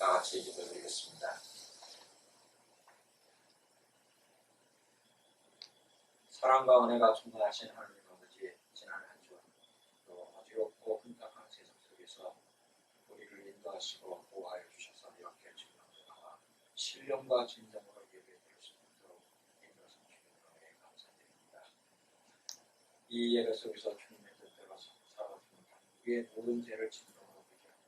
다 같이 기도드리겠습니다. 사랑과 은혜가 충만하신 하나님 아버지, 지난 한 주 또 어지럽고 혼탁한 세상 속에서 우리를 인도하시고 보호하여 주셔서 이렇게 증명하와 신령과 진정으로 예배드릴 수 있도록 인도하신 주님의 은혜에 감사드립니다. 이 예배 속에서 주님의 뜻대로 살아주는 우리의 모든 죄를 진정으로 부지하고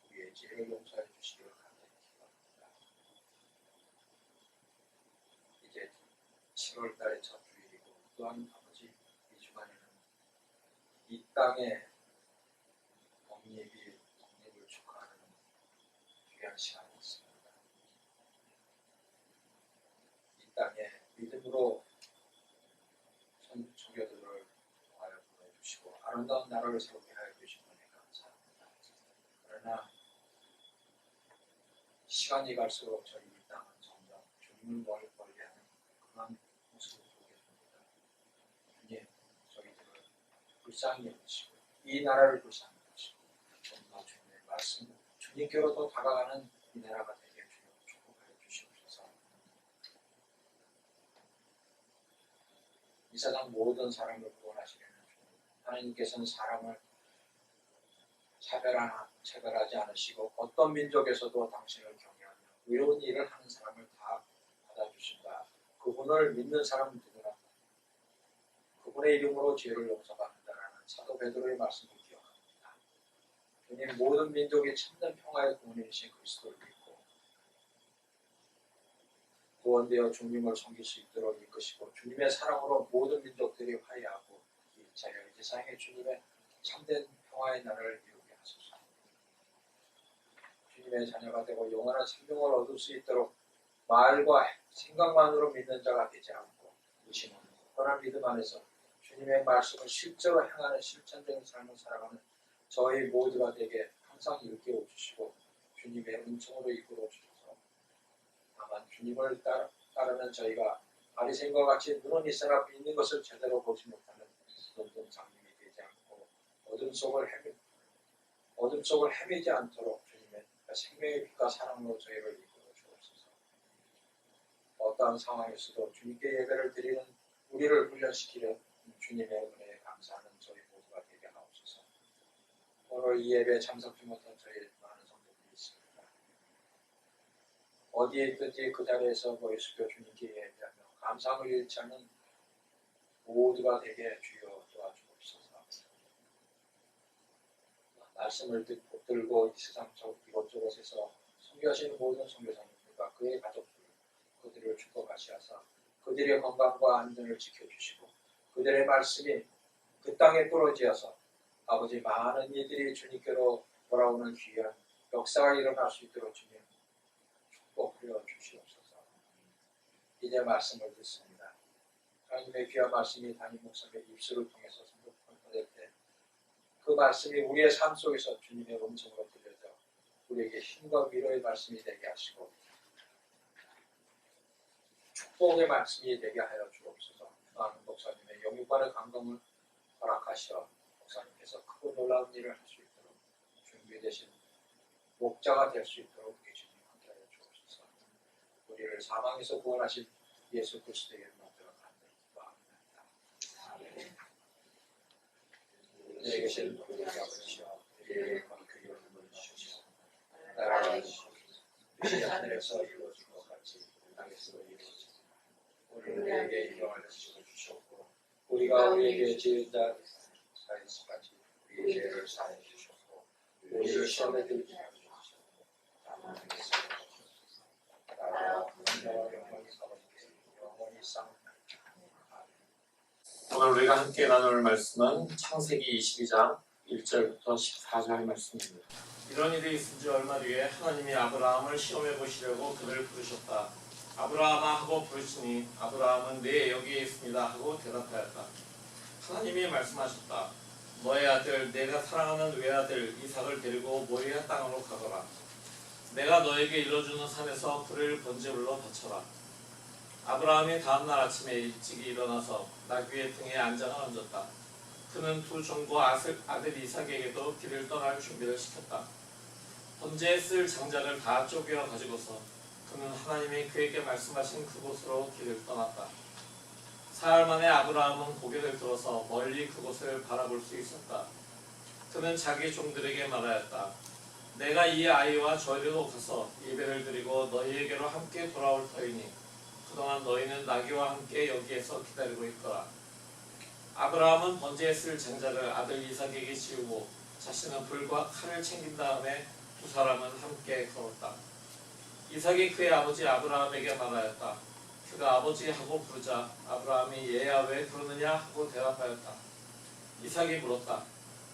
우리의 죄를 용서해 주시기를 간절히 기도합니다. 이제 7월달의 첫 주일이고 또한 아버지 이 주간에는 이 땅의 독립을 축하하는 귀한 시간이 있습니다. 이 땅에 믿음으로 청교도를 하여 보내주시고 아름다운 나라를 세우게 하여 주신 분에 감사합니다. 그러나 시간이 갈수록 저희 이 땅은 점점 주님을 멀리하는 그런 모습을 보게 됩니다. 주님, 저희들을 불쌍히 여기시고 이 나라를 불쌍히 여기시고 좀 더 주님의 말씀, 주님께로 더 다가가는 이 나라가 되게 주여 축복하여 주시옵소서. 이 세상 모든 사람을 구원하시려는 주님, 하나님께서는 사람을 차별하지 않으시고 어떤 민족에서도 당신을 경외하며 의로운 일을 하는 사람을 다 받아주신다. 그분을 믿는 사람은 누구나 그분의 이름으로 죄를 용서받는다라는 사도 베드로의 말씀을 기억합니다. 주님, 모든 민족이 참된 평화의 구원이신 그리스도를 믿고 구원되어 주님을 섬길 수 있도록 이끄시고 주님의 사랑으로 모든 민족들이 화해하고 일자여 이 세상에 주님의 참된 평화의 나라를 이루게 하소서. 주님의 자녀가 되고 영원한 생명을 얻을 수 있도록 말과 생각만으로 믿는 자가 되지 않고 의심하는 굳건한 믿음 안에서 주님의 말씀을 실제로 행하는 실천적인 삶을 살아가는 저희 모두가 되게 항상 일깨워 주시고 주님의 은총으로 이끌어 주셔서 다만 주님을 따르는 저희가 바리새인과 같이 눈은 있으나 믿는 것을 제대로 보지 못하는 어둠 장님이 되지 않고 어둠 속을 헤매지 않도록 주님의 생명의 빛과 사랑으로 저희를 이끌어 주옵소서. 어떠한 상황에서도 주님께 예배를 드리는 우리를 훈련시키려 주님의 은혜에 감사하는 저희 모두가 되게 하옵소서. 오늘 이 예배에 참석지 못한 저희 많은 성도들이 있습니다. 어디에 있든지 그 자리에서 모여서 주님께 예배하며 감사함을 잃지 않는 모두가 되게 주여 도와주옵소서. 말씀을 들고 이 세상 이곳저곳에서 섬겨하시는 모든 선교사님들과 그의 가족들, 그들을 축복하시어서 그들의 건강과 안전을 지켜주시고 그들의 말씀이 그 땅에 부러지어서 아버지 많은 이들이 주님께로 돌아오는 귀한 역사가 일어날 수 있도록 주님 축복하여 주시옵소서. 이제 말씀을 듣습니다. 하나님의 귀한 말씀이 담임 목사님의 입술을 통해서 선포될 때 그 말씀이 우리의 삶 속에서 주님의 음성으로 들려져 우리에게 힘과 위로의 말씀이 되게 하시고 축복의 말씀이 되게 하여 주옵소서. 많은 목사님의 영육간의 감동을 허락하시어 목사님께서 크고 놀라운 일을 할 수 있도록 준비되신 목자가 될 수 있도록 우리 주님 함께하여 주옵소서. 우리를 사망에서 구원하신 예수 그리스도의 이름으로 간절히 기도합니다. 내게 계신 우리 아버지여, 우리에게 그 이름을 주시옵소서. 나라가 주신 하늘에서 이루어진 것 같이 땅에서 이루어지고 우리에게 일용할 것을 주셨고 우리가 우리에게 지은 자 사이즈까지 우리의 죄를 사해 주셨고 우리를 시험에 들지 않게 하셨고 다만 나라와 권세와 영광이 아버지께 영원히 쌓옵나이다. 오늘 우리가 함께 나눌 말씀은 창세기 22장 1절부터 14절 말씀입니다. 이런 일이 있은 지 얼마 뒤에 하나님이 아브라함을 시험해 보시려고 그를 부르셨다. 아브라함아 하고 부르시니 아브라함은 네 여기에 있습니다 하고 대답하였다. 하나님이 말씀하셨다. 너의 아들 내가 사랑하는 외아들 이삭을 데리고 모리아 땅으로 가거라. 내가 너에게 일러주는 산에서 불을 번제물로 바쳐라. 아브라함이 다음날 아침에 일찍이 일어나서 나귀의 등에 안장을 얹었다. 그는 두 종과 아들 이삭에게도 길을 떠날 준비를 시켰다. 번제에 쓸 장작을 다 쪼개어 가지고서 그는 하나님이 그에게 말씀하신 그곳으로 길을 떠났다. 사흘 만에 아브라함은 고개를 들어서 멀리 그곳을 바라볼 수 있었다. 그는 자기 종들에게 말하였다. 내가 이 아이와 저리로 가서 예배를 드리고 너희에게로 함께 돌아올 터이니 그동안 너희는 나귀와 함께 여기에서 기다리고 있거라. 아브라함은 번제에 쓸 장작을 아들 이삭에게 지우고 자신은 불과 칼을 챙긴 다음에 두 사람은 함께 걸었다. 이삭이 그의 아버지 아브라함에게 말하였다. 그가 아버지하고 부르자 아브라함이 얘야 왜 그러느냐 하고 대답하였다. 이삭이 물었다.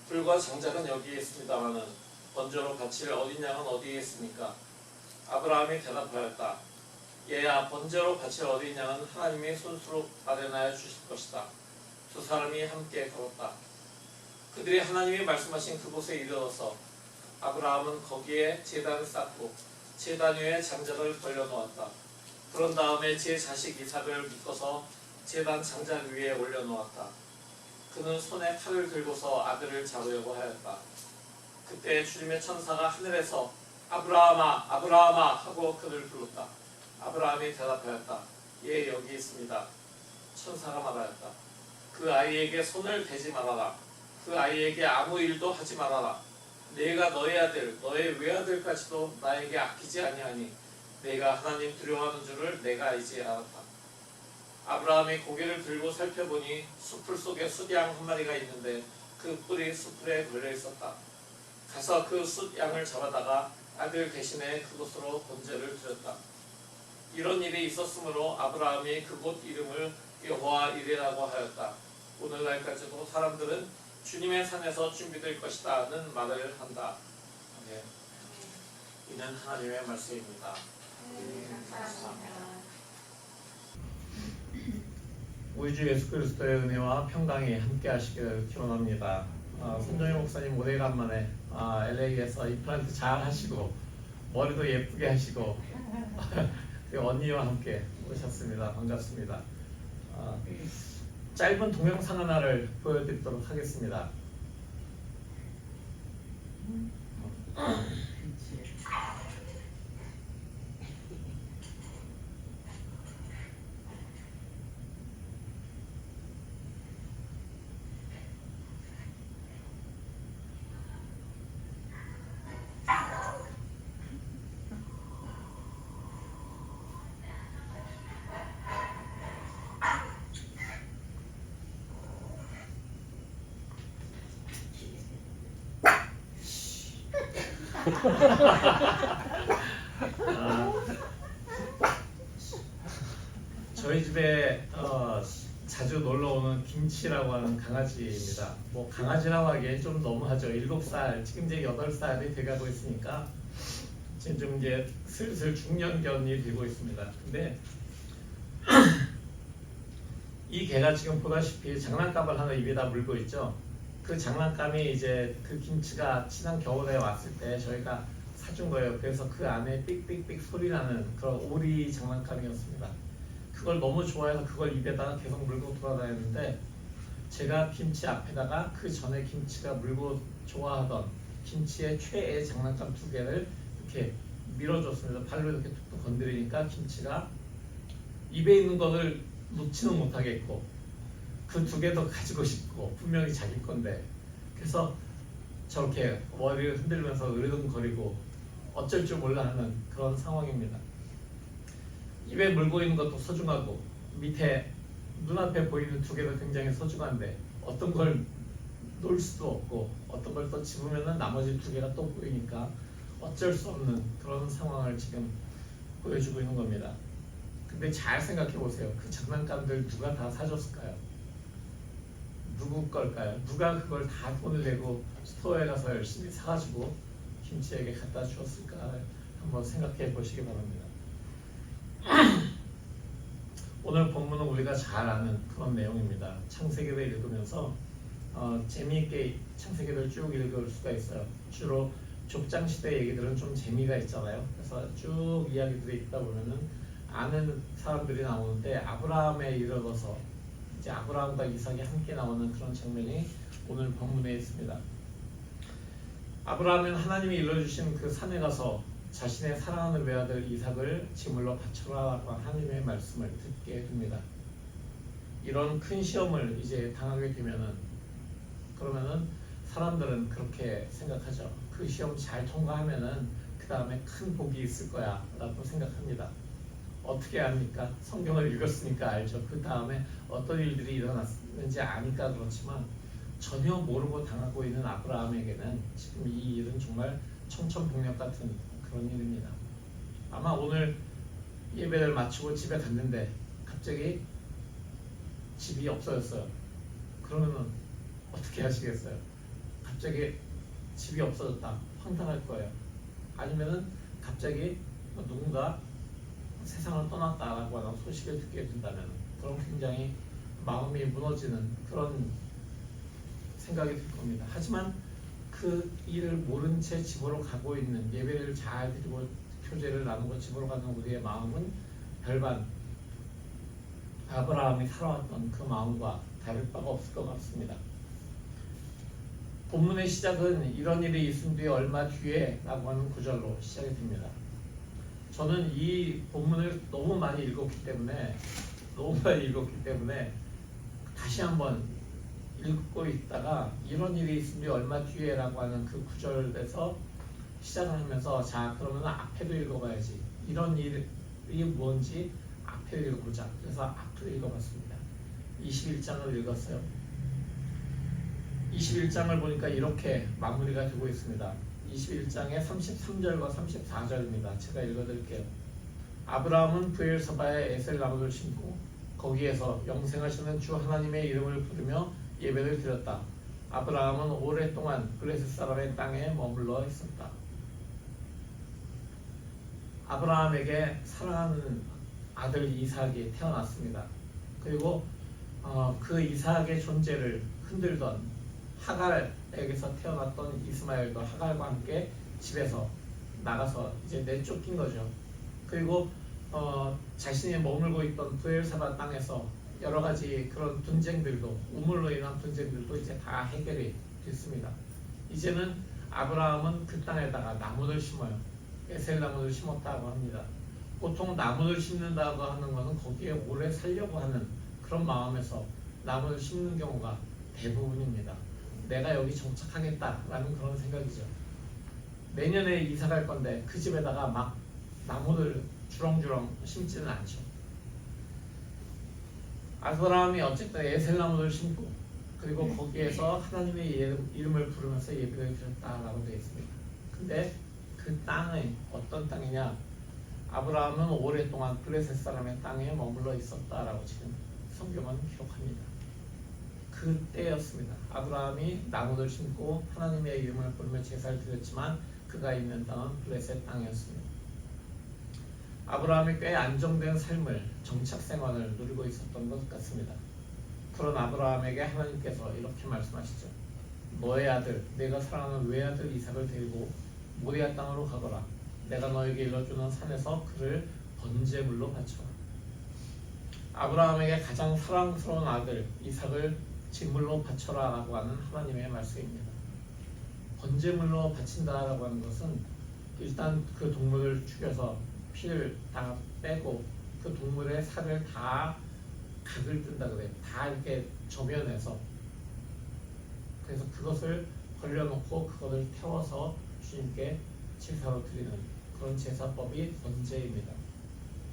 불과 장작은 여기에 있습니다마는 번제로 바칠 어린 양은 어디에 있습니까? 아브라함이 대답하였다. 얘야 번제로 바칠 어린 양은 하나님이 손수로 마련하여 주실 것이다. 두 사람이 함께 걸었다. 그들이 하나님이 말씀하신 그곳에 이르러서 아브라함은 거기에 제단을 쌓고 제단 위에 장작을 벌려놓았다. 그런 다음에 제 자식 이삭을 묶어서 제단 장작 위에 올려놓았다. 그는 손에 칼을 들고서 아들을 잡으려고 하였다. 그때 주님의 천사가 하늘에서 아브라함아 아브라함아 하고 그를 불렀다. 아브라함이 대답하였다. 예 여기 있습니다. 천사가 말하였다. 그 아이에게 손을 대지 말아라. 그 아이에게 아무 일도 하지 말아라. 내가 너의 아들 너의 외아들까지도 나에게 아끼지 아니하니 내가 하나님 두려워하는 줄을 내가 이제 알았다. 아브라함이 고개를 들고 살펴보니 숲풀 속에 숫양 한 마리가 있는데 그 뿔이 숲풀에 걸려 있었다. 가서 그 숫양을 잡아다가 아들 대신에 그곳으로 번제를 드렸다. 이런 일이 있었으므로 아브라함이 그곳 이름을 여호와 이레라고 하였다. 오늘날까지도 사람들은 주님의 산에서 준비될 것이다는 말을 한다. 네. 이는 하나님의 말씀입니다. 우리 주 예수 그리스도의 은혜와 평강이 함께 하시기를 기원합니다. 손정희 목사님 오래간만에 LA에서 임플란트 잘 하시고 머리도 예쁘게 하시고 언니와 함께 오셨습니다. 반갑습니다. 짧은 동영상 하나를 보여드리도록 하겠습니다. 저희 집에 자주 놀러 오는 김치라고 하는 강아지입니다. 뭐 강아지라고 하기엔 좀 너무하죠. 7살, 지금 이제 8살이 돼가고 있으니까 지금 좀 이제 슬슬 중년견이 되고 있습니다. 근데 이 개가 지금 보다시피 장난감을 하나 입에다 물고 있죠. 그 장난감이 이제 그 김치가 지난 겨울에 왔을 때 저희가 사준 거예요. 그래서 그 안에 삑삑삑 소리 나는 그런 오리 장난감이었습니다. 그걸 너무 좋아해서 그걸 입에다가 계속 물고 돌아다녔는데 제가 김치 앞에다가 그 전에 김치가 물고 좋아하던 김치의 최애 장난감 2개를 이렇게 밀어줬습니다. 발로 이렇게 툭툭 건드리니까 김치가 입에 있는 것을 놓지는 못하겠고 그 2개도 가지고 싶고 분명히 자기 건데 그래서 저렇게 머리를 흔들면서 으르렁거리고 어쩔 줄 몰라 하는 그런 상황입니다. 입에 물고 있는 것도 소중하고 밑에 눈앞에 보이는 2개도 굉장히 소중한데 어떤 걸 놓을 수도 없고 어떤 걸 또 집으면 나머지 2개가 또 보이니까 어쩔 수 없는 그런 상황을 지금 보여주고 있는 겁니다. 근데 잘 생각해 보세요. 그 장난감들 누가 다 사줬을까요? 누구 걸까요? 누가 그걸 다 돈을 내고 스토어에 가서 열심히 사가지고 김치에게 갖다 주었을까 한번 생각해 보시기 바랍니다. 오늘 본문은 우리가 잘 아는 그런 내용입니다. 창세기를 읽으면서 재미있게 창세기를 쭉 읽을 수가 있어요. 주로 족장시대 얘기들은 좀 재미가 있잖아요. 그래서 쭉 이야기들이 있다 보면은 아는 사람들이 나오는데 아브라함에 이르러서 이제 아브라함과 이삭이 함께 나오는 그런 장면이 오늘 본문에 있습니다. 아브라함은 하나님이 일러주신 그 산에 가서 자신의 사랑하는 외아들 이삭을 제물로 바쳐라라고 하나님의 말씀을 듣게 됩니다. 이런 큰 시험을 이제 당하게 되면은 그러면은 사람들은 그렇게 생각하죠. 그 시험 잘 통과하면은 그 다음에 큰 복이 있을 거야 라고 생각합니다. 어떻게 압니까? 성경을 읽었으니까 알죠. 그 다음에 어떤 일들이 일어났는지 아니까 그렇지만 전혀 모르고 당하고 있는 아브라함에게는 지금 이 일은 정말 청천벽력 같은 그런 일입니다. 아마 오늘 예배를 마치고 집에 갔는데 갑자기 집이 없어졌어요. 그러면은 어떻게 하시겠어요? 갑자기 집이 없어졌다. 황당할 거예요. 아니면은 갑자기 누군가 세상을 떠났다라고 하는 소식을 듣게 된다면 그럼 굉장히 마음이 무너지는 그런 생각이 들 겁니다. 하지만 그 일을 모른 채 집으로 가고 있는 예배를 잘 드리고 교제를 나누고 집으로 가는 우리의 마음은 별반 아브라함이 살아왔던 그 마음과 다를 바가 없을 것 같습니다. 본문의 시작은 이런 일이 있은 뒤에 얼마 뒤에 라고 하는 구절로 시작이 됩니다. 저는 이 본문을 너무 많이 읽었기 때문에 다시 한번 읽고 있다가 이런 일이 있은 뒤에 얼마 뒤에 라고 하는 그 구절에서 시작을 하면서 자 그러면 앞에도 읽어봐야지 이런 일이 뭔지 앞에 읽어보자. 그래서 앞을 읽어봤습니다. 21장을 읽었어요. 21장을 보니까 이렇게 마무리가 되고 있습니다. 21장의 33절과 34절입니다. 제가 읽어드릴게요. 아브라함은 브엘사바에 에셀 나무를 심고 거기에서 영생하시는 주 하나님의 이름을 부르며 예배를 드렸다. 아브라함은 오랫동안 블레셋 사람의 땅에 머물러 있었다. 아브라함에게 사랑하는 아들 이삭이 태어났습니다. 그리고 그 이삭의 존재를 흔들던 하갈에게서 태어났던 이스마엘도 하갈과 함께 집에서 나가서 이제 내쫓긴 거죠. 그리고 자신이 머물고 있던 브엘사바 땅에서 여러 가지 그런 분쟁들도 우물로 인한 분쟁들도 이제 다 해결이 됐습니다. 이제는 아브라함은 그 땅에다가 나무를 심어요. 에셀 나무를 심었다고 합니다. 보통 나무를 심는다고 하는 것은 거기에 오래 살려고 하는 그런 마음에서 나무를 심는 경우가 대부분입니다. 내가 여기 정착하겠다라는 그런 생각이죠. 내년에 이사 갈 건데 그 집에다가 막 나무를 주렁주렁 심지는 않죠. 아브라함이 어쨌든 에셀 나무를 심고 그리고 거기에서 하나님의 이름을 부르면서 예배를 드렸다라고 되어 있습니다. 근데 그 땅이 어떤 땅이냐? 아브라함은 오랫동안 블레셋 사람의 땅에 머물러 있었다라고 지금 성경은 기록합니다. 그때였습니다. 아브라함이 나무를 심고 하나님의 이름을 부르며 제사를 드렸지만 그가 있는 땅은 블레셋 땅이었습니다. 아브라함이 꽤 안정된 삶을 정착 생활을 누리고 있었던 것 같습니다. 그런 아브라함에게 하나님께서 이렇게 말씀하시죠. 너의 아들, 내가 사랑하는 외아들 이삭을 데리고 모리아 땅으로 가거라. 내가 너에게 일러주는 산에서 그를 번제물로 바쳐라. 아브라함에게 가장 사랑스러운 아들 이삭을 제물로 바쳐라 라고 하는 하나님의 말씀입니다. 번제물로 바친다라고 하는 것은 일단 그 동물을 죽여서 피를 다 빼고 그 동물의 살을 다 각을 뜬다 그래요. 다 이렇게 저면해서 그래서 그것을 걸려놓고 그것을 태워서 주님께 제사로 드리는 그런 제사법이 번제입니다.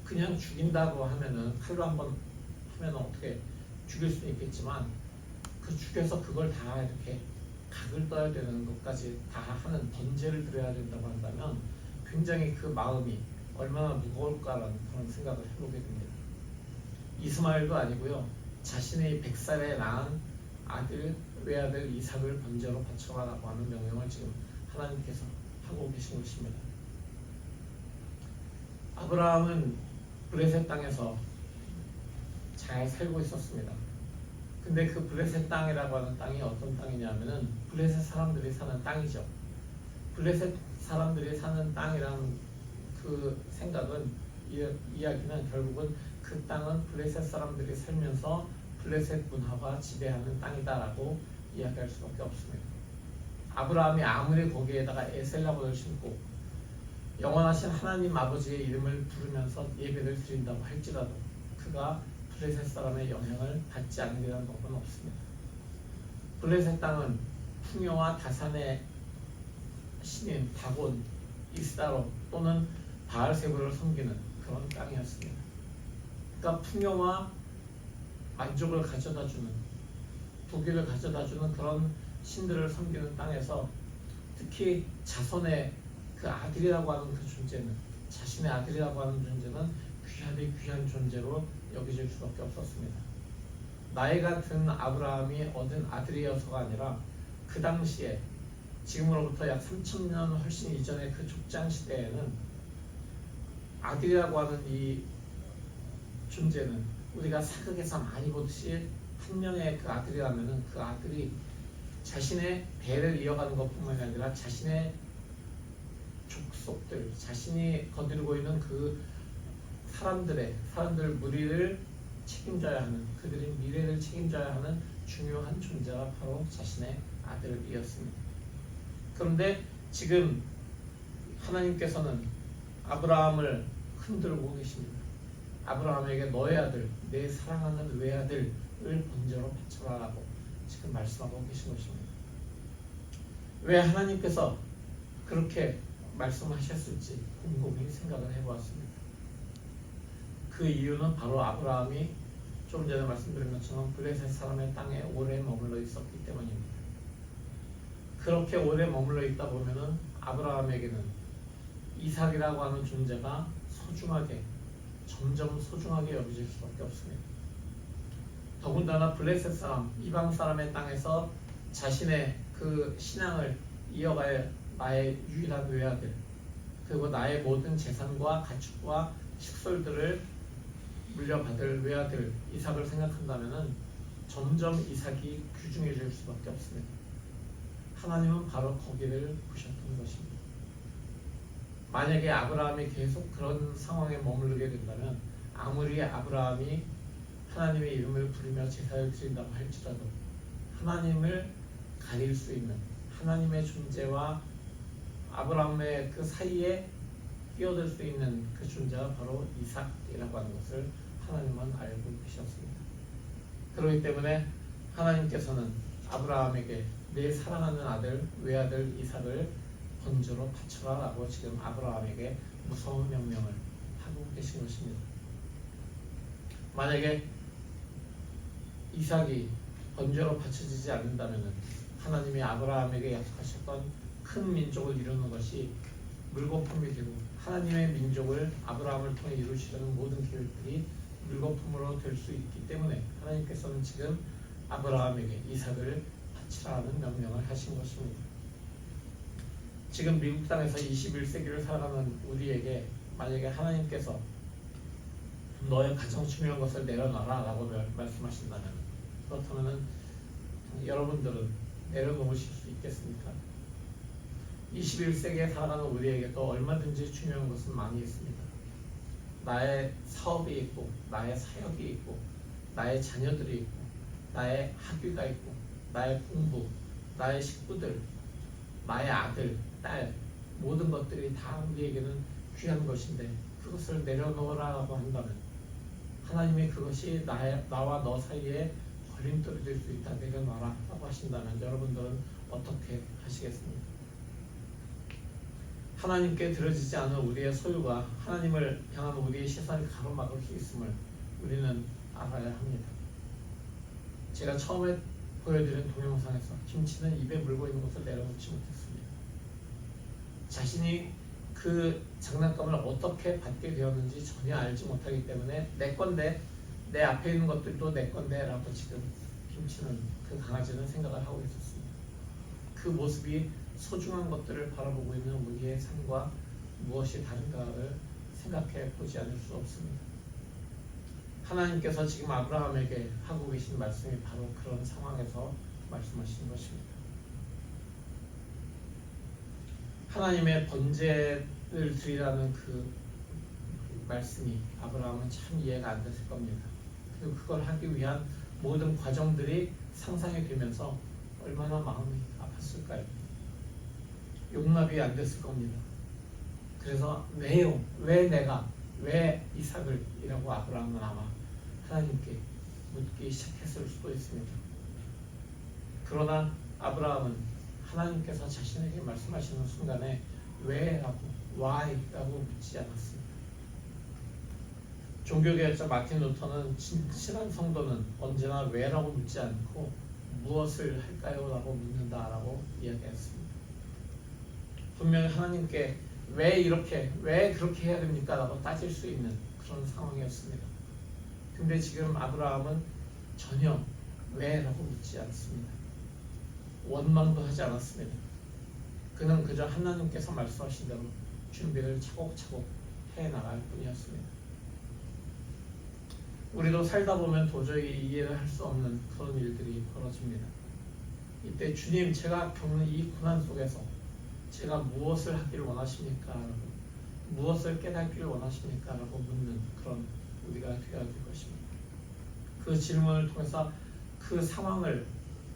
그냥 죽인다고 하면은 칼로 한번 하면 어떻게 죽일 수 있겠지만 그 죽여서 그걸 다 이렇게 각을 떠야 되는 것까지 다 하는 번제를 드려야 된다고 한다면 굉장히 그 마음이 얼마나 무거울까라는 그런 생각을 해보게 됩니다. 이스마엘도 아니고요. 자신의 100살에 낳은 아들, 외아들 이삭을 번제로 바쳐라라고 하는 명령을 지금 하나님께서 하고 계신 것입니다. 아브라함은 블레셋 땅에서 잘 살고 있었습니다. 근데 그 블레셋 땅이라고 하는 땅이 어떤 땅이냐면은 블레셋 사람들이 사는 땅이죠. 블레셋 사람들이 사는 땅이라는 그 생각은 이야기는 결국은 그 땅은 블레셋 사람들이 살면서 블레셋 문화가 지배하는 땅이다라고 이야기할 수밖에 없습니다. 아브라함이 아무리 거기에다가 에셀나무를 심고 영원하신 하나님 아버지의 이름을 부르면서 예배를 드린다고 할지라도 그가 블레셋 사람의 영향을 받지 않으리라는 법은 없습니다. 블레셋 땅은 풍요와 다산의 신인 다곤, 이스다로 또는 바알세부를 섬기는 그런 땅이었습니다. 그러니까 풍요와 만족을 가져다주는, 부귀를 가져다주는 그런 신들을 섬기는 땅에서 특히 자손의 그 아들이라고 하는 그 존재는, 자신의 아들이라고 하는 존재는 귀하디 귀한 존재로 여겨질 수밖에 없었습니다. 나이 같은 아브라함이 얻은 아들이어서가 아니라 그 당시에 지금으로부터 약 3,000년 훨씬 이전의 그 족장 시대에는 아들이라고 하는 이 존재는 우리가 사극에서 많이 보듯이 한 명의 그 아들이라면은 그 아들이 자신의 배를 이어가는 것뿐만이 아니라 자신의 족속들, 자신이 거느리고 있는 그 사람들 무리를 책임져야 하는, 그들의 미래를 책임져야 하는 중요한 존재가 바로 자신의 아들이었습니다. 그런데 지금 하나님께서는 아브라함을 흔들고 계십니다. 아브라함에게 너의 아들, 내 사랑하는 외아들을 번제로 바쳐라라고 지금 말씀하고 계신 것입니다. 왜 하나님께서 그렇게 말씀하셨을지 곰곰이 생각을 해보았습니다. 그 이유는 바로 아브라함이 좀 전에 말씀드린 것처럼 블레셋 사람의 땅에 오래 머물러 있었기 때문입니다. 그렇게 오래 머물러 있다 보면은 아브라함에게는 이삭이라고 하는 존재가 점점 소중하게 여겨질 수밖에 없습니다. 더군다나 블레셋 사람, 이방 사람의 땅에서 자신의 그 신앙을 이어갈 나의 유일한 외아들, 그리고 나의 모든 재산과 가축과 식솔들을 물려받을 외아들 이삭을 생각한다면 점점 이삭이 귀중해질 수밖에 없습니다. 하나님은 바로 거기를 보셨던 것입니다. 만약에 아브라함이 계속 그런 상황에 머무르게 된다면 아무리 아브라함이 하나님의 이름을 부르며 제사를 드린다고 할지라도 하나님을 가릴 수 있는 하나님의 존재와 아브라함의 그 사이에 끼어들 수 있는 그 존재가 바로 이삭이라고 하는 것을 하나님은 알고 계셨습니다. 그렇기 때문에 하나님께서는 아브라함에게 내 사랑하는 아들, 외아들 이삭을 번제로 바쳐라 라고 지금 아브라함에게 무서운 명령을 하고 계신 것입니다. 만약에 이삭이 번제로 바쳐지지 않는다면 하나님이 아브라함에게 약속하셨던 큰 민족을 이루는 것이 물거품이 되고 하나님의 민족을 아브라함을 통해 이루시려는 모든 계획들이 물거품으로 될 수 있기 때문에 하나님께서는 지금 아브라함에게 이삭을 바치라는 명령을 하신 것입니다. 지금 미국 땅에서 21세기를 살아가는 우리에게 만약에 하나님께서 너의 가장 중요한 것을 내려놔라 라고 말씀하신다면 그렇다면 여러분들은 내려놓으실 수 있겠습니까? 21세기에 살아가는 우리에게 또 얼마든지 중요한 것은 많이 있습니다. 나의 사업이 있고 나의 사역이 있고 나의 자녀들이 있고 나의 학위가 있고 나의 공부, 나의 식구들, 나의 아들, 딸 모든 것들이 다 우리에게는 귀한 것인데 그것을 내려놓으라고 한다면 하나님이 그것이 나와 너 사이에 걸림돌이 될 수 있다 내려놔라 라고 하신다면 여러분들은 어떻게 하시겠습니까? 하나님께 들어지지 않은 우리의 소유가 하나님을 향한 우리의 시선을 가로막을 수 있음을 우리는 알아야 합니다. 제가 처음에 보여드린 동영상에서 김치는 입에 물고 있는 것을 내려놓지 못했습니다. 자신이 그 장난감을 어떻게 받게 되었는지 전혀 알지 못하기 때문에 내 건데 내 앞에 있는 것들도 내 건데 라고 지금 김치는 그 강아지는 생각을 하고 있었습니다. 그 모습이 소중한 것들을 바라보고 있는 우리의 삶과 무엇이 다른가를 생각해 보지 않을 수 없습니다. 하나님께서 지금 아브라함에게 하고 계신 말씀이 바로 그런 상황에서 말씀하시는 것입니다. 하나님의 번제를 드리라는 그 말씀이 아브라함은 참 이해가 안 됐을 겁니다. 그리고 그걸 하기 위한 모든 과정들이 상상이 되면서 얼마나 마음이 아팠을까요? 용납이 안 됐을 겁니다. 그래서 왜 이삭을이라고 아브라함은 아마 하나님께 묻기 시작했을 수도 있습니다. 그러나 아브라함은 하나님께서 자신에게 말씀하시는 순간에 why라고 묻지 않았습니다. 종교개혁자 마틴 루터는 친한 성도는 언제나 왜라고 묻지 않고 무엇을 할까요? 라고 묻는다라고 이야기했습니다. 분명히 하나님께 왜 그렇게 해야 됩니까? 라고 따질 수 있는 그런 상황이었습니다. 근데 지금 아브라함은 전혀 왜라고 묻지 않습니다. 원망도 하지 않았습니다. 그는 그저 하나님께서 말씀하신 대로 준비를 차곡차곡 해나갈 뿐이었습니다. 우리도 살다 보면 도저히 이해를 할 수 없는 그런 일들이 벌어집니다. 이때 주님, 제가 겪는 이 고난 속에서 제가 무엇을 하기를 원하십니까? 라고, 무엇을 깨닫기를 원하십니까? 라고 묻는 그런 우리가 되어야 될 것입니다. 그 질문을 통해서 그 상황을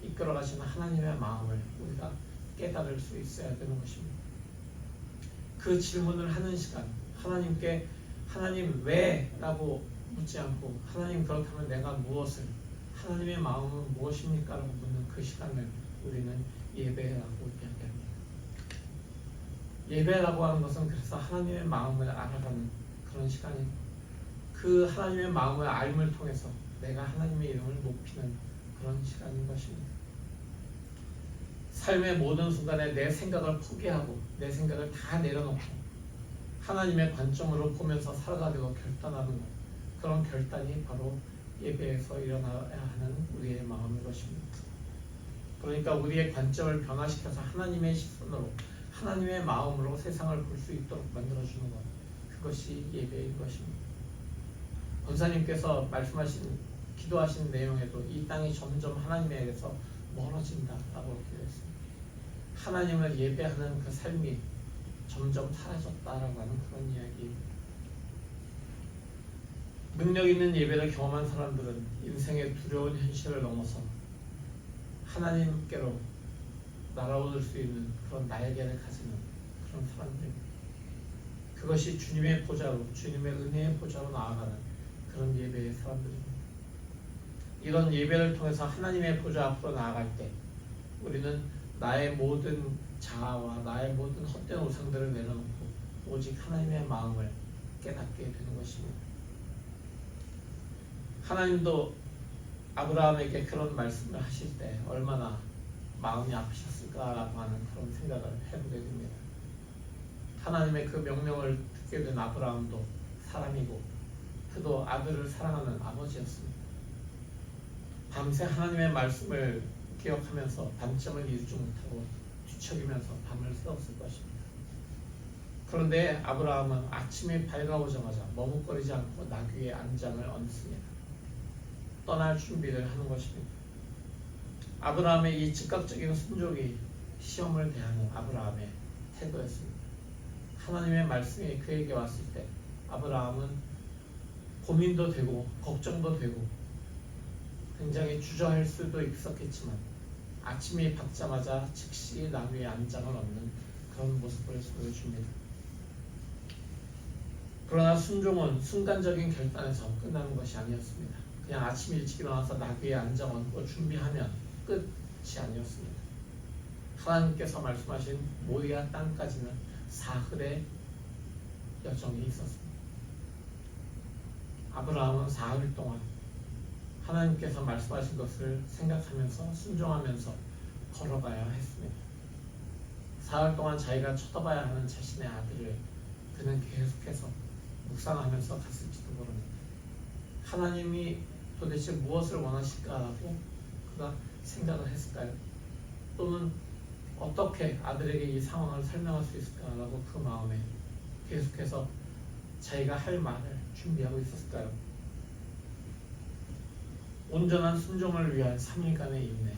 이끌어 가시는 하나님의 마음을 우리가 깨달을 수 있어야 되는 것입니다. 그 질문을 하는 시간, 하나님께 하나님 왜? 라고 묻지 않고 하나님 그렇다면 내가 무엇을, 하나님의 마음은 무엇입니까? 라고 묻는 그 시간을 우리는 예배라고 이야기합니다. 예배라고 하는 것은 그래서 하나님의 마음을 알아가는 그런 시간입니다. 그 하나님의 마음을 알음을 통해서 내가 하나님의 이름을 높이는 그런 시간인 것입니다. 삶의 모든 순간에 내 생각을 포기하고 내 생각을 다 내려놓고 하나님의 관점으로 보면서 살아가려고 결단하는 것, 그런 결단이 바로 예배에서 일어나야 하는 우리의 마음인 것입니다. 그러니까 우리의 관점을 변화시켜서 하나님의 시선으로, 하나님의 마음으로 세상을 볼 수 있도록 만들어주는 것, 그것이 예배인 것입니다. 권사님께서 기도하신 내용에도 이 땅이 점점 하나님에게서 멀어진다라고 기도했습니다. 하나님을 예배하는 그 삶이 점점 사라졌다라고 하는 그런 이야기입니다. 능력 있는 예배를 경험한 사람들은 인생의 두려운 현실을 넘어서 하나님께로 날아올 수 있는 그런 날개를 가지는 그런 사람들입니다. 그것이 주님의 보좌로, 주님의 은혜의 보좌로 나아가는 그런 예배의 사람들입니다. 이런 예배를 통해서 하나님의 보좌 앞으로 나아갈 때 우리는 나의 모든 자아와 나의 모든 헛된 우상들을 내려놓고 오직 하나님의 마음을 깨닫게 되는 것입니다. 하나님도 아브라함에게 그런 말씀을 하실 때 얼마나 마음이 아프셨을까라고 하는 그런 생각을 해보게 됩니다. 하나님의 그 명령을 듣게 된 아브라함도 사람이고 그도 아들을 사랑하는 아버지였습니다. 밤새 하나님의 말씀을 기억하면서 밤잠을 이루지 못하고 뒤척이면서 밤을 새웠을 것입니다. 그런데 아브라함은 아침이 밝아오자마자 머뭇거리지 않고 나귀의 안장을 얹습니다. 떠날 준비를 하는 것입니다. 아브라함의 이 즉각적인 순종이 시험을 대하는 아브라함의 태도였습니다. 하나님의 말씀이 그에게 왔을 때 아브라함은 고민도 되고 걱정도 되고 굉장히 주저할 수도 있었겠지만 아침이 밝자마자 즉시 나귀의 안장을 얹는 그런 모습을 보여줍니다. 그러나 순종은 순간적인 결단에서 끝나는 것이 아니었습니다. 그냥 아침 일찍 일어나서 나귀의 안장 얹고 준비하면 끝이 아니었습니다. 하나님께서 말씀하신 모리아 땅까지는 사흘의 여정이 있었습니다. 아브라함은 사흘 동안 하나님께서 말씀하신 것을 생각하면서 순종하면서 걸어가야 했습니다. 사흘 동안 자기가 쳐다봐야 하는 자신의 아들을 그는 계속해서 묵상하면서 갔을지도 모릅니다. 하나님이 도대체 무엇을 원하실까라고 그가 생각을 했을까요? 또는 어떻게 아들에게 이 상황을 설명할 수 있을까라고 그 마음에 계속해서 자기가 할 말을 준비하고 있었을까요? 온전한 순종을 위한 3일간의 인내,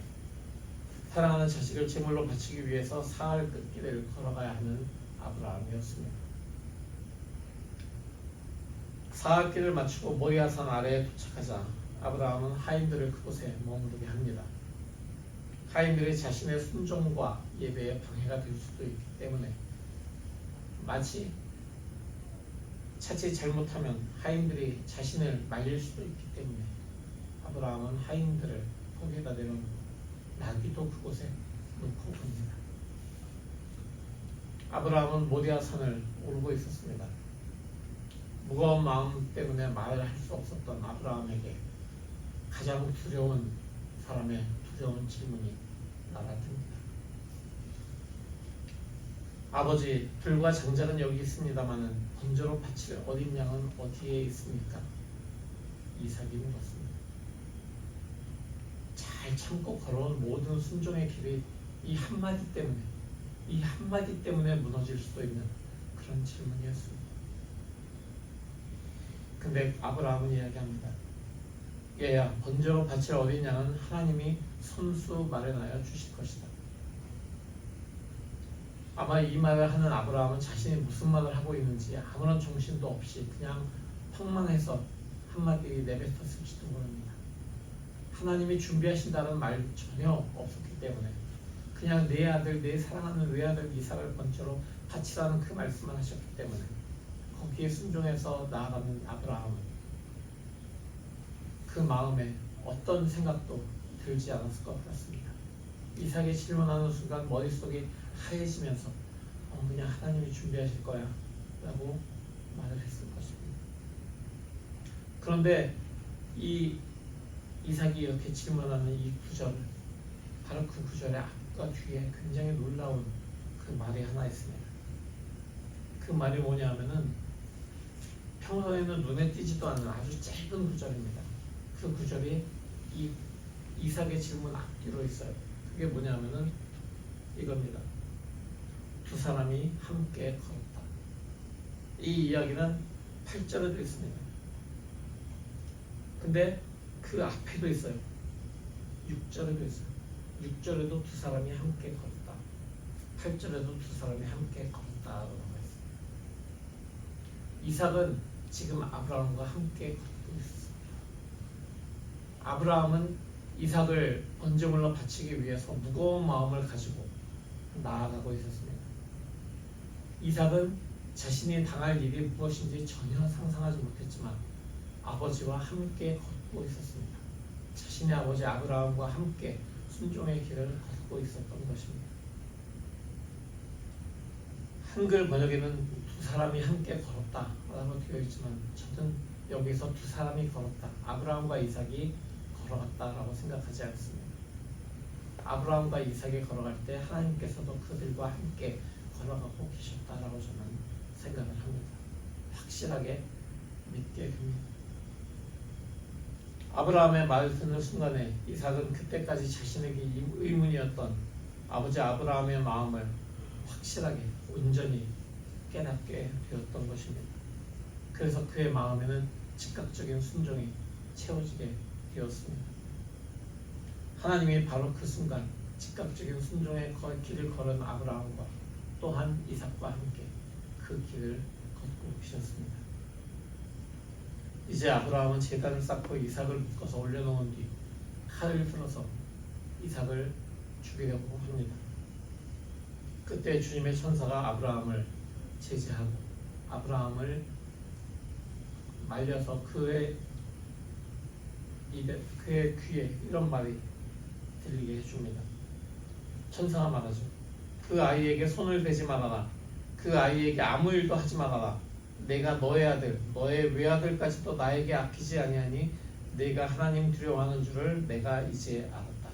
사랑하는 자식을 제물로 바치기 위해서 사흘 끝길을 걸어가야 하는 아브라함이었습니다. 사흘 길을 마치고 모리아산 아래에 도착하자 아브라함은 하인들을 그곳에 머무르게 합니다. 하인들이 자신의 순종과 예배에 방해가 될 수도 있기 때문에 마치 자칫 잘못하면 하인들이 자신을 말릴 수도 있기 때문에 아브라함은 하인들을 거기에다 내려놓고 나귀도 그곳에 놓고 갑니다. 아브라함은 모리아 산을 오르고 있었습니다. 무거운 마음 때문에 말을 할 수 없었던 아브라함에게 가장 두려운 사람의 두려운 질문이 날아듭니다. 아버지, 들과 장작은 여기 있습니다마는 번제로 바칠 어린 양은 어디에 있습니까? 이삭이 물었습니다. 잘 참고 걸어온 모든 순종의 길이 이 한마디 때문에 무너질 수도 있는 그런 질문이었습니다. 근데 아브라함은 이야기합니다. 얘야, 번제로 바칠 어린 양은 하나님이 손수 마련하여 주실 것이다. 아마 이 말을 하는 아브라함은 자신이 무슨 말을 하고 있는지 아무런 정신도 없이 그냥 턱만 해서 한마디 내뱉었을지도 모릅니다. 하나님이 준비하신다는 말 전혀 없었기 때문에 그냥 내 아들, 내 사랑하는 외아들 이삭을 번제로 바치라는 그 말씀만 하셨기 때문에 거기에 순종해서 나아가는 아브라함은 그 마음에 어떤 생각도 들지 않았을 것 같습니다. 이삭이 질문하는 순간 머릿속이 하얘지면서 그냥 하나님이 준비하실 거야 라고 말을 했을 것입니다. 그런데 이 이삭이 이렇게 질문하는 이 구절, 바로 그 구절의 앞과 뒤에 굉장히 놀라운 그 말이 하나 있습니다. 그 말이 뭐냐 하면은 평소에는 눈에 띄지도 않는 아주 짧은 구절입니다. 그 구절이 이 이삭의 질문 앞뒤로 있어요. 그게 뭐냐 하면은 이겁니다. 두 사람이 함께 걸었다. 이 이야기는 8절에도 있습니다. 근데 그 앞에도 있어요. 6절에도 있어요. 6절에도 두 사람이 함께 걸었다. 8절에도 두 사람이 함께 걸었다라고 했어요. 이삭은 지금 아브라함과 함께 걷고 있었습니다. 아브라함은 이삭을 번제물로 바치기 위해서 무거운 마음을 가지고 나아가고 있었습니다. 이삭은 자신이 당할 일이 무엇인지 전혀 상상하지 못했지만 아버지와 함께 걷고 있었습니다. 자신의 아버지 아브라함과 함께 순종의 길을 걷고 있었던 것입니다. 한글 번역에는 두 사람이 함께 걸었다라고 되어 있지만 저는 여기서 두 사람이 걸었다, 아브라함과 이삭이 걸어갔다라고 생각하지 않습니다. 아브라함과 이삭이 걸어갈 때 하나님께서도 그들과 함께 걸어가고 계셨다라고 저는 생각을 합니다. 확실하게 믿게 됩니다. 아브라함의 말을 듣는 순간에 이삭은 그때까지 자신에게 의문이었던 아버지 아브라함의 마음을 확실하게 온전히 깨닫게 되었던 것입니다. 그래서 그의 마음에는 즉각적인 순종이 채워지게 되었습니다. 하나님이 바로 그 순간 즉각적인 순종의 길을 걸은 아브라함과 또한 이삭과 함께 그 길을 걷고 계셨습니다. 이제 아브라함은 제단을 쌓고 이삭을 묶어서 올려놓은 뒤 칼을 들어서 이삭을 죽이려고 합니다. 그때 주님의 천사가 아브라함을 제지하고 아브라함을 말려서 그의 귀에 이런 말이 들리게 해줍니다. 천사가 말하죠. 그 아이에게 손을 대지 말아라. 그 아이에게 아무 일도 하지 말아라. 내가 너의 아들, 너의 외아들까지도 나에게 아끼지 아니하니 내가 하나님 두려워하는 줄을 내가 이제 알았다.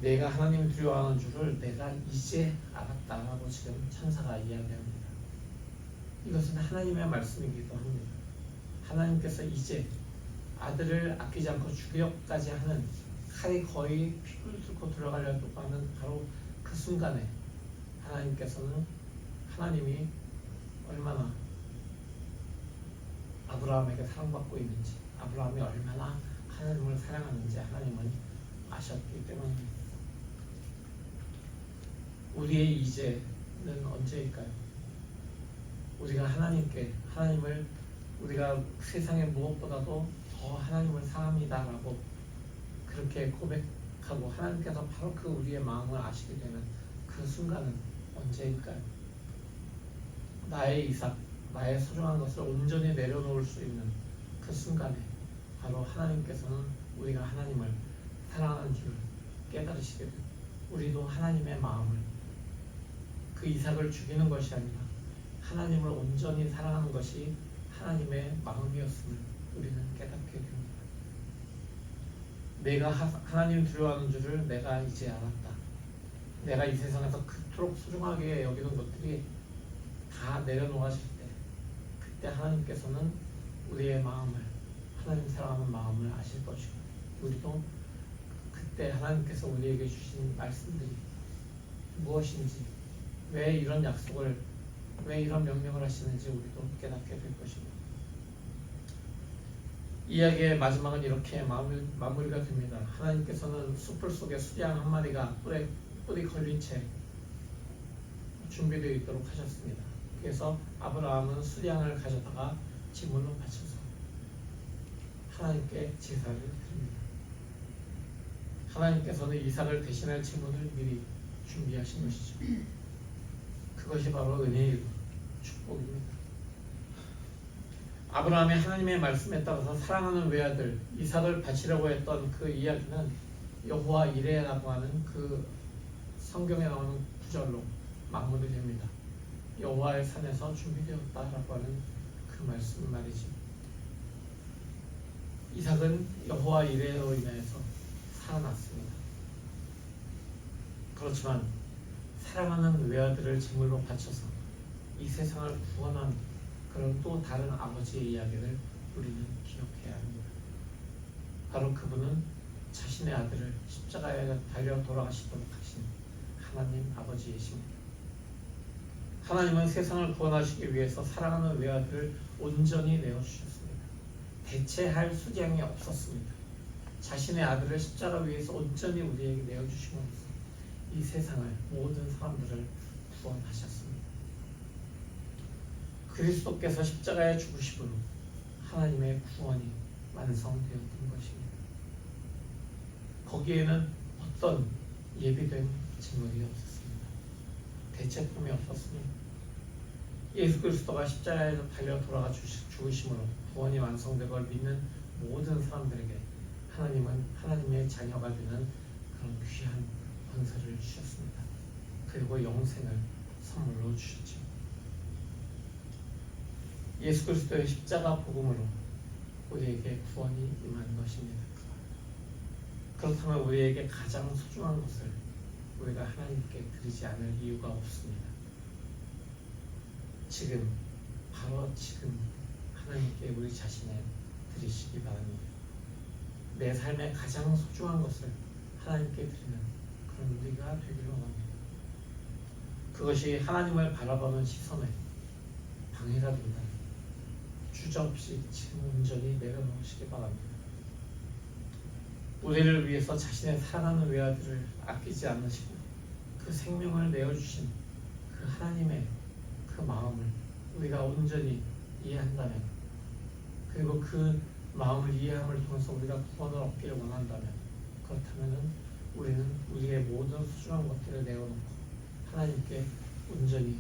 내가 하나님 두려워하는 줄을 내가 이제 알았다라고 지금 천사가 이야기합니다. 이것은 하나님의 말씀이기도 합니다. 하나님께서 이제 아들을 아끼지 않고 죽여까지 하는 칼이 거의 피를 뚫고 들어가려고 하는 바로 그 순간에 하나님께서는 하나님이 얼마나 아브라함에게 사랑받고 있는지, 아브라함이 얼마나 하나님을 사랑하는지 하나님은 아셨기 때문입니다. 우리의 이제는 언제일까요? 우리가 하나님을 우리가 세상의 무엇보다도 더 하나님을 사랑합니다라고 그렇게 고백할 하고 하나님께서 바로 그 우리의 마음을 아시게 되는 그 순간은 언제일까요? 나의 이삭, 나의 소중한 것을 온전히 내려놓을 수 있는 그 순간에 바로 하나님께서는 우리가 하나님을 사랑하는 줄을 깨달으시게 되고 우리도 하나님의 마음을 그 이삭을 죽이는 것이 아니라 하나님을 온전히 사랑하는 것이 하나님의 마음이었음을 우리는 깨닫게 됩니다. 내가 하나님 두려워하는 줄을 내가 이제 알았다. 내가 이 세상에서 그토록 소중하게 여기는 것들이 다 내려놓아질 때 그때 하나님께서는 우리의 마음을 하나님 사랑하는 마음을 아실 것이고 우리도 그때 하나님께서 우리에게 주신 말씀들이 무엇인지 왜 이런 약속을 왜 이런 명령을 하시는지 우리도 깨닫게 될 것입니다. 이야기의 마지막은 이렇게 마무리가 됩니다. 하나님께서는 숲을 속에 수양 한 마리가 뿔이 걸린 채 준비되어 있도록 하셨습니다. 그래서 아브라함은 수양을 가져다가 제물로 바쳐서 하나님께 제사를 드립니다. 하나님께서는 이삭을 대신할 제물을 미리 준비하신 것이죠. 그것이 바로 은혜의 축복입니다. 아브라함이 하나님의 말씀에 따라서 사랑하는 외아들 이삭을 바치려고 했던 그 이야기는 여호와 이레라고 하는 그 성경에 나오는 구절로 마무리됩니다. 여호와의 산에서 준비되었다라고 하는 그 말씀 말이죠. 이삭은 여호와 이레로 인하여서 살아났습니다. 그렇지만 사랑하는 외아들을 제물로 바쳐서 이 세상을 구원한 그런 또 다른 아버지의 이야기를 우리는 기억해야 합니다. 바로 그분은 자신의 아들을 십자가에 달려 돌아가시도록 하신 하나님 아버지이십니다. 하나님은 세상을 구원하시기 위해서 사랑하는 외아들을 온전히 내어주셨습니다. 대체할 수량이 없었습니다. 자신의 아들을 십자가 위에서 온전히 우리에게 내어주심으로써 이 세상을 모든 사람들을 구원하셨습니다. 그리스도께서 십자가에 죽으심으로 하나님의 구원이 완성되었던 것입니다. 거기에는 어떤 예비된 제물이 없었습니다. 대체품이 없었습니다. 예수 그리스도가 십자가에서 달려 돌아가 죽으심으로 구원이 완성되고 믿는 모든 사람들에게 하나님은 하나님의 자녀가 되는 그런 귀한 권세를 주셨습니다. 그리고 영생을 선물로 주셨죠. 예수 그리스도의 십자가 복음으로 우리에게 구원이 임한 것입니다. 그렇다면 우리에게 가장 소중한 것을 우리가 하나님께 드리지 않을 이유가 없습니다. 지금 바로 지금 하나님께 우리 자신을 드리시기 바랍니다. 내 삶의 가장 소중한 것을 하나님께 드리는 그런 우리가 되기를 원합니다. 그것이 하나님을 바라보는 시선에 방해가 된다. 주저없이 지금 온전히 내려놓으시기 바랍니다. 우리를 위해서 자신의 사랑하는 외아들을 아끼지 않으시고 그 생명을 내어주신 그 하나님의 그 마음을 우리가 온전히 이해한다면 그리고 그 마음을 이해함을 통해서 우리가 구원을 얻기를 원한다면 그렇다면 우리는 우리의 모든 소중한 것들을 내어놓고 하나님께 온전히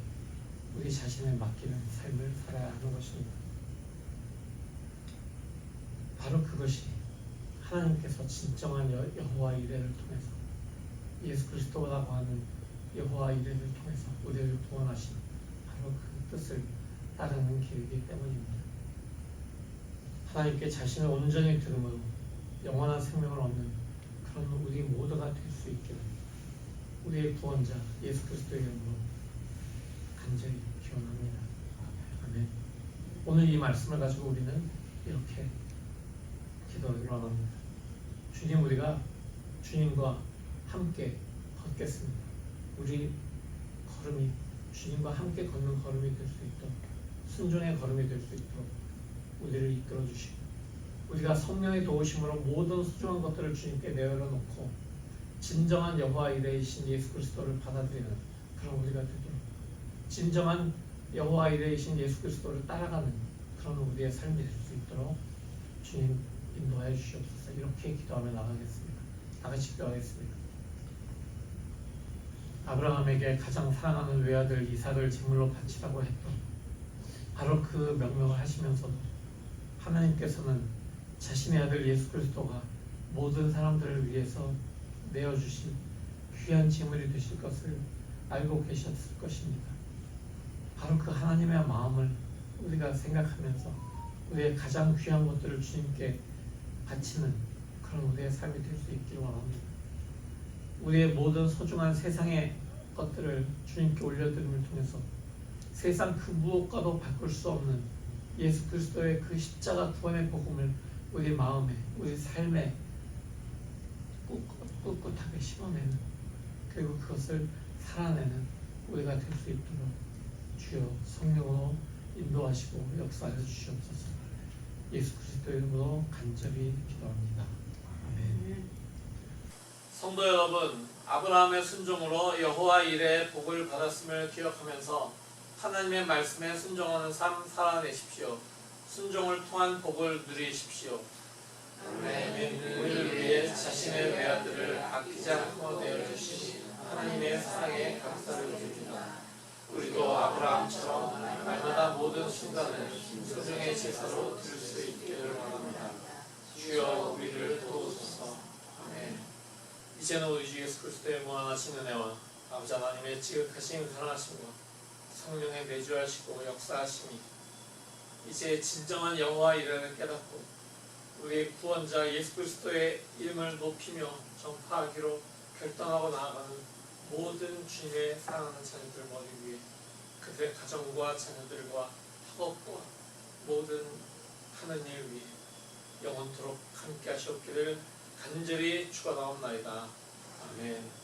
우리 자신을 맡기는 삶을 살아야 하는 것입니다. 바로 그것이 하나님께서 진정한 여호와 이레를 통해서 예수 그리스도라고 하는 여호와 이레를 통해서 우리를 구원하신 바로 그 뜻을 따르는 길이기 때문입니다. 하나님께 자신을 온전히 들음으로 영원한 생명을 얻는 그런 우리 모두가 될 수 있기를 우리의 구원자 예수 그리스도의 이름으로 간절히 기원합니다. 아멘. 오늘 이 말씀을 가지고 우리는 이렇게 기도를 원합니다. 주님, 우리가 주님과 함께 걷겠습니다. 우리 걸음이 주님과 함께 걷는 걸음이 될 수 있도록 순종의 걸음이 될 수 있도록 우리를 이끌어 주시고 우리가 성령의 도우심으로 모든 소중한 것들을 주님께 내어놓고 진정한 여호와 이레이신 예수 그리스도를 받아들이는 그런 우리가 되도록 진정한 여호와 이레이신 예수 그리스도를 따라가는 그런 우리의 삶이 될 수 있도록 주님 인도하여 주시옵소서. 이렇게 기도하며 나가겠습니다. 같이 기도하겠습니다. 아브라함에게 가장 사랑하는 외아들 이삭을 제물로 바치라고 했던 바로 그 명령을 하시면서도 하나님께서는 자신의 아들 예수 그리스도가 모든 사람들을 위해서 내어주신 귀한 제물이 되실 것을 알고 계셨을 것입니다. 바로 그 하나님의 마음을 우리가 생각하면서 우리의 가장 귀한 것들을 주님께 바치는 그런 우리의 삶이 될 수 있기를 원합니다. 우리의 모든 소중한 세상의 것들을 주님께 올려드림을 통해서 세상 그 무엇과도 바꿀 수 없는 예수 그리스도의 그 십자가 구원의 복음을 우리 마음에, 우리 삶에 꿋꿋하게 심어내는, 그리고 그것을 살아내는 우리가 될 수 있도록 주여 성령으로 인도하시고 역사하여 주시옵소서. 예수 그리스도의 이름으로 간절히 기도합니다. 아멘. 성도 여러분, 아브라함의 순종으로 여호와 일의 복을 받았음을 기억하면서 하나님의 말씀에 순종하는 삶 살아내십시오. 순종을 통한 복을 누리십시오. 하나님은 우리를 위해 자신의 외아들을 아끼지 않고 내어주신 하나님의 사랑에 감사를 드립니다. 우리도 아브라함처럼 날마다 모든 순간을 소중의 제사로 드릴 수 있기를 원합니다. 주여 우리를 도우소서. 아멘. 이제는 우리 주 예수 그리스도의 무한하신 은혜와 아버지 하나님의 지극하신 사랑하심과 성령의 내주하시고 역사하심이 이제 진정한 여호와 이름을 깨닫고 우리의 구원자 예수 그리스도의 이름을 높이며 전파하기로 결단하고 나아가는 모든 주님의 사랑하는 자녀들 머리 위에 그들의 가정과 자녀들과 학업과 모든 하는 일 위에 영원토록 함께 하시옵기를 간절히 축원하옵나이다. 아멘.